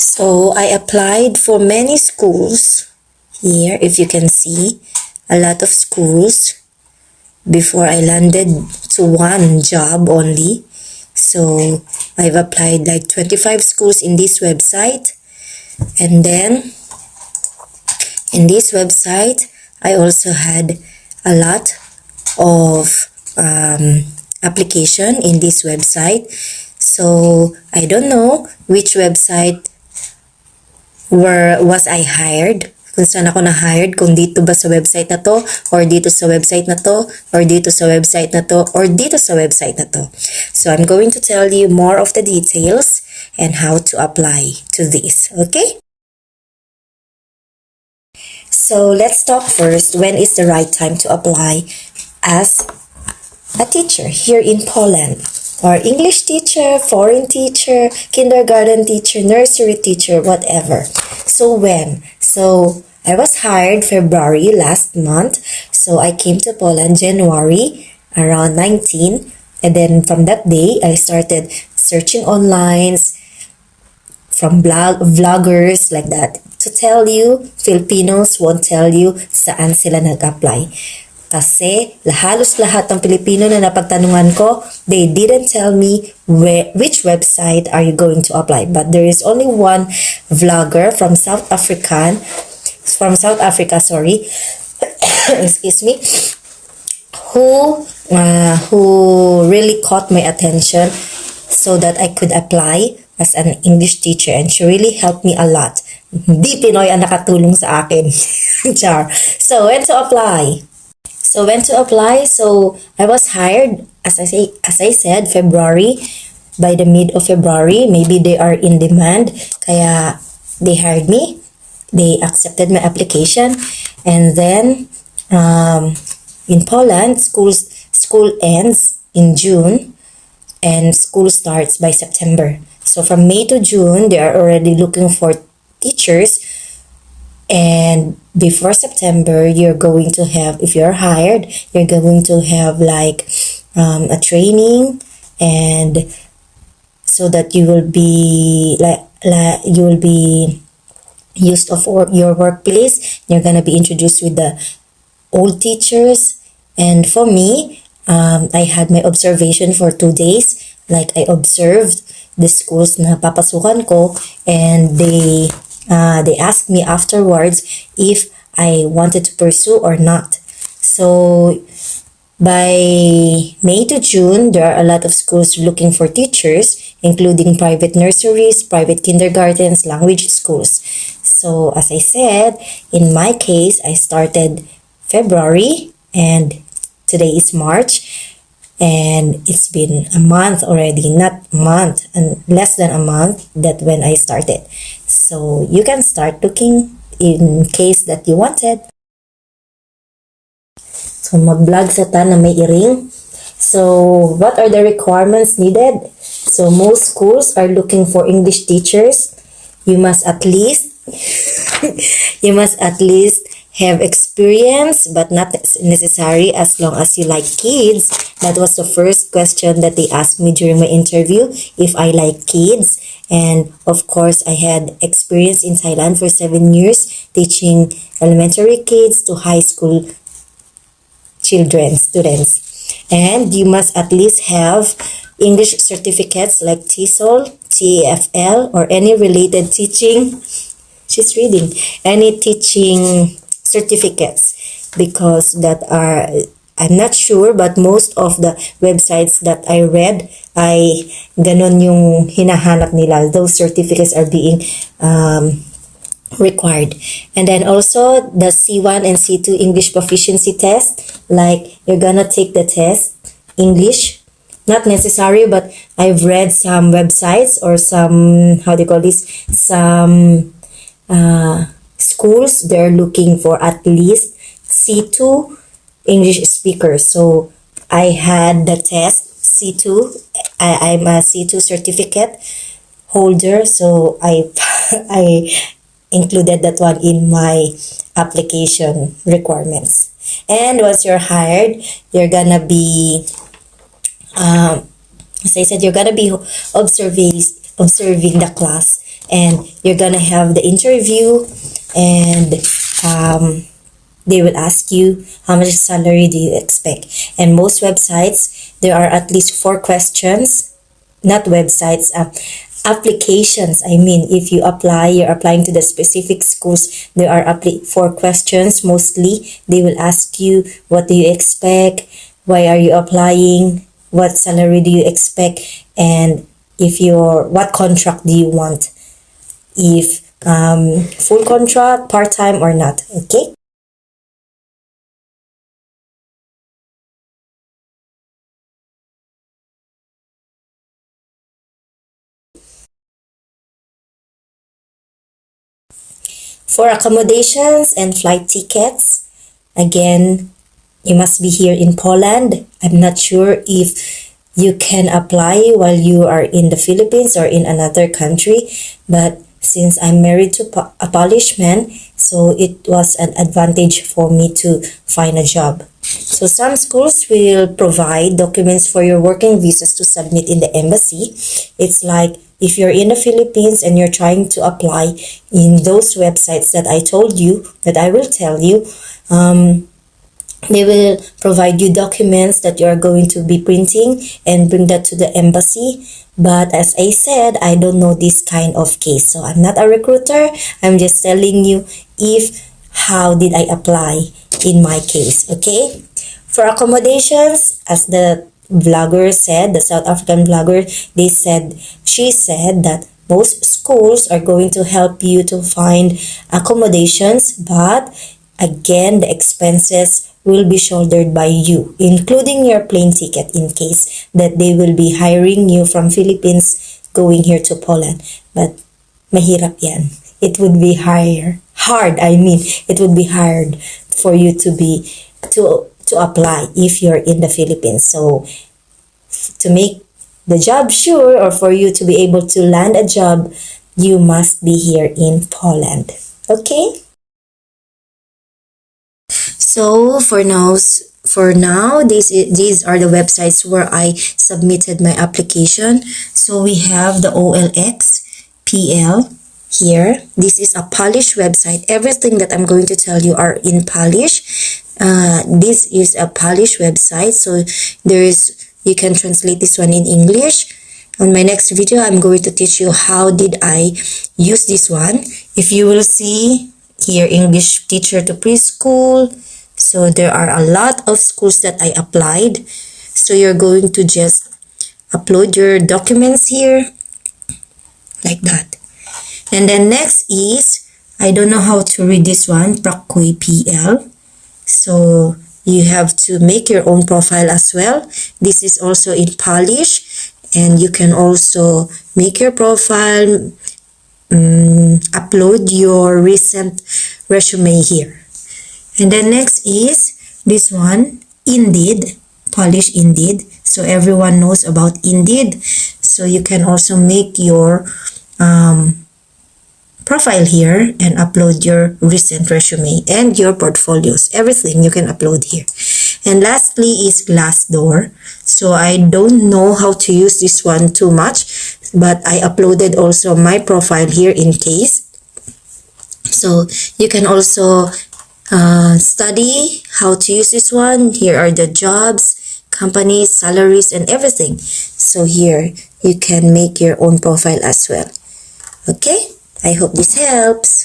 So I applied for many schools here, if you can see, a lot of schools before I landed to one job only. So I've applied like 25 schools in this website, and then in this website I also had a lot of application in this website. So I don't know which website was I hired, kung saan ako na-hired, kung dito ba sa website na to, or dito sa website na to, or dito sa website na to, or dito sa website na to. So I'm going to tell you more of the details and how to apply to this, okay? So let's talk first, when is the right time to apply as a teacher here in Poland? Or English teacher, foreign teacher, kindergarten teacher, nursery teacher, whatever. So when? So I was hired February last month. So I came to Poland January around 19. And then from that day, I started searching online from vloggers like that. To tell you, Filipinos won't tell you saan sila nag-apply. Kasi halos lahat ng Pilipino na napagtanungan ko, they didn't tell me which website are you going to apply. But there is only one vlogger from South Africa, excuse me, who really caught my attention so that I could apply as an English teacher, and she really helped me a lot. Di Pinoy ang nakatulong sa akin. Char. So when to apply? So I was hired, as I said, February. By the mid of February, maybe they are in demand, kaya they hired me. They accepted my application, and then in Poland, school ends in June, and school starts by September. So from May to June, they are already looking for teachers. And before September, you're going to have, if you're hired, you're going to have like a training, and so that you will be you will be used of your workplace. You're gonna be introduced with the old teachers. And for me, I had my observation for 2 days. Like I observed the schools na papasukan ko, and they asked me afterwards if I wanted to pursue or not. So by May to June, there are a lot of schools looking for teachers, including private nurseries, private kindergartens, language schools. So as I said, in my case, I started February, and today is March, and it's been a month already, not a month, and less than a month that when I started. So you can start looking in case that you wanted. So mag-vlog sa ta na may iring. So what are the requirements needed? So most schools are looking for English teachers. You must at least have experience, but not necessary as long as you like kids. That was the first question that they asked me during my interview, if I like kids. And of course, I had experience in Thailand for 7 years teaching elementary kids to high school students. And you must at least have English certificates like TESOL, TEFL, or any related teaching. She's reading. Any teaching certificates, because that are, I'm not sure, but most of the websites that I read ay ganon yung hinahanap nila. Those certificates are being required. And then also the C1 and C2 English proficiency test, like you're gonna take the test, English, not necessary, but I've read some websites or some, how do you call this, some schools, they're looking for at least C2 English speakers. So I had the test C2. I'm a C2 certificate holder, so I included that one in my application requirements. And once you're hired, you're gonna be as I said, you're gonna be observing the class, and you're gonna have the interview, and they will ask you how much salary do you expect. And most websites, there are at least 4 questions, not websites, applications. I mean, if you apply, you're applying to the specific schools, there are 4 questions mostly. They will ask you, what do you expect, why are you applying, what salary do you expect, and what contract do you want, if full contract, part-time or not. Okay. For accommodations and flight tickets, again, you must be here in Poland. I'm not sure if you can apply while you are in the Philippines or in another country, but since I'm married to a Polish man, so it was an advantage for me to find a job. So some schools will provide documents for your working visas to submit in the embassy. It's like if you're in the Philippines and you're trying to apply in those websites that I told you, that I will tell you, they will provide you documents that you are going to be printing and bring that to the embassy. But as I said, I don't know this kind of case. So I'm not a recruiter. I'm just telling you how did I apply in my case, okay? For accommodations, as the vlogger said, the South African vlogger, she said that most schools are going to help you to find accommodations, but again, the expenses will be shouldered by you, including your plane ticket in case that they will be hiring you from Philippines going here to Poland. But mahirap yan. It would be it would be hard for you to apply if you're in the Philippines. So to make the job sure, or for you to be able to land a job, you must be here in Poland. Okay? So for now, these are the websites where I submitted my application. So we have the OLX PL here. This is a Polish website. Everything that I'm going to tell you are in Polish. This is a Polish website, so you can translate this one in English. On my next video, I'm going to teach you how did I use this one. If you will see here, English teacher to preschool. So there are a lot of schools that I applied. So you're going to just upload your documents here like that. And then next is, I don't know how to read this one, Prakoy PL. So you have to make your own profile as well. This is also in Polish, and you can also make your profile, upload your recent resume here. And then next is this one, Indeed, Polish Indeed. So everyone knows about Indeed. So you can also make your profile here and upload your recent resume and your portfolios. Everything you can upload here. And lastly is Glassdoor. So I don't know how to use this one too much, but I uploaded also my profile here in case. So you can also study how to use this one. Here are the jobs, companies, salaries, and everything. So here you can make your own profile as well. Okay, I hope this helps.